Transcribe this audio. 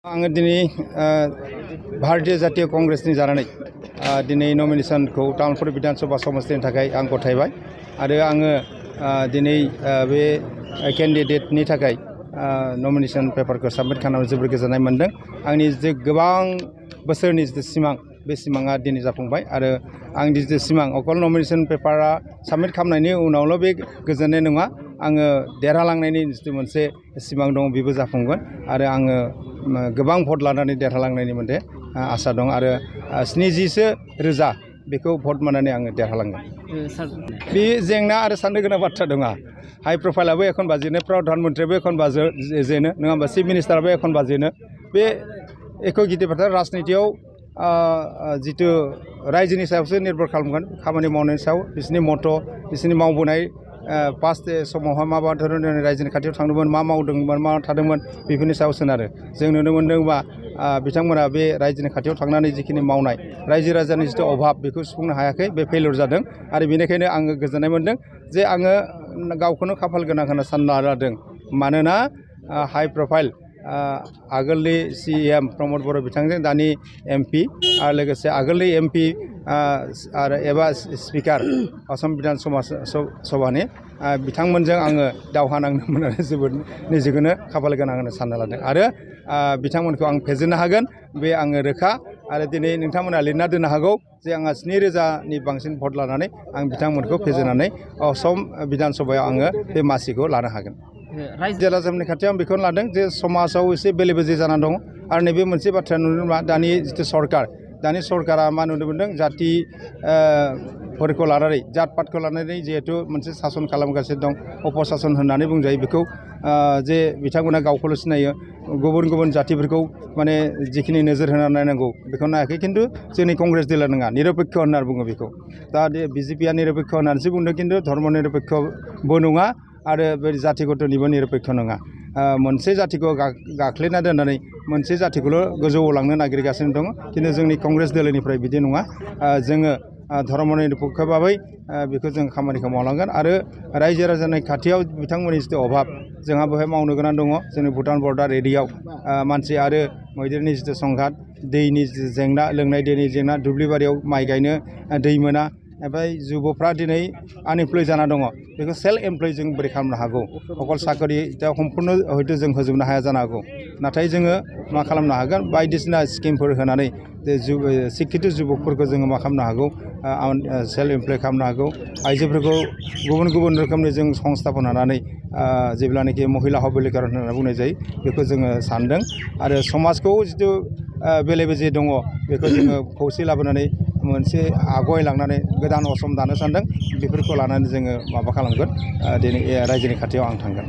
आङो दिनै भारतीय जातीय कांग्रेसनि जानानै दिनै नमिनेशनखौ तामुलपुर विधानसभा समस्तिनि थाखाय आं गथायबाय आरो आङो दिनै बे केन्डिडेटनि थाखाय नमिनेशन पेपारखौ साबमिट खालामनानै जोबोर गोजोननाय मोन्दों। आंनि जे गोबां बोसोरनि जिथु सिमां बे सिमाङा दिनै जाफुंबाय आरो आंनि जिथु सिमां अकल नमिनेशन पेपारा साबमिट खालामनायनि उनावल' बे गोजोननाय नङा, आङो देरहालांनायनि जिथु मोनसे सिमां दं बेबो जाफुंगोन आरो आङो गोबां भट लानानै देरहालांनायनि मोनसे आसा दं आरो 70,000 बेखौ भट मोननानै आङो देरहालांगोन। बे जेंना आरो साननो गोनां बाथ्रा दङ। हाइ प्रफाइलाबो एखनबा जेनो, प्रधान मन्त्रियाबो एखनबा जेनो, नङा होमबा, चिफ मिनिस्टाराबो एखनबा जेनो। बे एख' गिदिर बाथ्रा राजनितियाव जिथु रायजोनि सायावसो निर्भर खालामगोन, खामानि मावनायनि सायाव बिसोरनि मत' बिसोरनि मावबोनाय पास्ट समावहाय मा धरনের रायजोनि खाथियाव थांदोंमोन, मा मावदोंमोन, मा थादोंमोन, बेफोरनि सायाव सोनारो। जों नुनो मोन्दोंबा बिथांमोना बे रायजोनि खाथियाव थांनानै जिखिनि मावनाय रायजो राजानि जिथु अभाब बेखौ सुफुंनो हायाखै, बे फेलियर जादों आरो बेनिखायनो आङो गोजोननाय मोन्दों जे आङो गावखौनो खाफाल गोनां होनना सानना लादों। मानोना हाइ प्रफाइल आगोलनि CM प्रमद बर' बिथांजों दानि MP आरो लोगोसे आगोलनि MP आरो एबा स्पिकार आसाम बिधान सभानि बिथांमोनजों आङो दावहा नांनो मोननानै जोबोद निजेखौनो खाफाल गोनां होनना सानना लादों आरो बिथांमोनखौ आं फेजेननो हागोन, बे आङो रोखा। आरो दिनै नोंथांमोना लिरना दोननो हागौ जे आंहा 7,000नि बांसिन भट लानानै आं बिथांमोनखौ फेजेननानै असम बिधान सभायाव आङो बे मासिखौ लानो हागोन। रायजो राजाफोरनि खाथियाव आं बेखौनो लादों जे समाजाव एसे बेले बेजे जानानै दङ आरो नैबे मोनसे बाथ्रा नुनो मोना। दानि जिथु सरकार, दानि सरकारा मा नुनो मोन्दों, जातिफोरखौ लानानै, जात पातखौ लानानै जिहेथु मोनसे सासन खालामगासिनो दं, अपसासन होननानै बुंजायो बेखौ। जे बिथांमोना गावखौल' सिनायो, गुबुन गुबुन जातिफोरखौ माने जिखिनि नोजोर होनानै नायनांगौ बेखौ नायाखै। खिन्थु जोंनि कंग्रेस दला नङा, निरपेक्ष होनना बुङो बेखौ। दा BJPआ निरपेक्ष होननानैसो बुंदों, खिन्थु धर्म निरपेक्षबो नङा आरो बे जातिगतनिबो निरपेक्ष नङा। मोनसे जातिखौ गाख्लेना दोननानै मोनसे जातिखौल' गोजौआव लांनो नागिरगासिनो दङ, खिन्थु जोंनि कंग्रेस दोलोनिफ्राय बिदि नङा। जोङो धर्म निरपेक्ष भाबै बेखौ जों खामानिखौ मावलांगोन आरो रायजो राजानि खाथियाव बिथांमोननि जिथु अभाब जोंहा बेवहाय मावनो गोनां दङ। जोंनि भुटान बर्डार एरियायाव मानसि आरो मैदेरनि जिथु संघात, दैनि जेंना, लोंनाय दैनि जेंना, दुब्लि बारियाव माइ गायनो दै मोना, ओमफ्राय जुबफ्रा दिनै आनइमप्लय जाना दङ। बेखौ सेल्फ एमप्लय जों बोरै खालामनो हागौ? अकल साकरि दा सम्पुर्ण हयथ' जों होजोबनो हाया जानो हागौ, नाथाय जोङो मा खालामनो हागोन, बायदिसिना स्किमफोर होनानै शिक्षित जुबकफोरखौ जोङो मा खालामनो हागौ, सेल्फ एमप्लय खालामनो हागौ। आइजोफोरखौ गुबुन गुबुन रोखोमनि जों संस्थापन होनानै जेब्लानाखि महिला सबलीकरन होनना बुंनाय जायो बेखौ जोङो सानदों आरो समाजखौ जिथु बेले बेजे दङ बेखौ जोङो खौसे लाबोनानै मोनसे आवगायलांनानै गोदान असम दानो सानदों। बेफोरखौ लानानै जोङो माबा खालामगोन, दिनै रायजोनि खाथियाव आं थांगोन।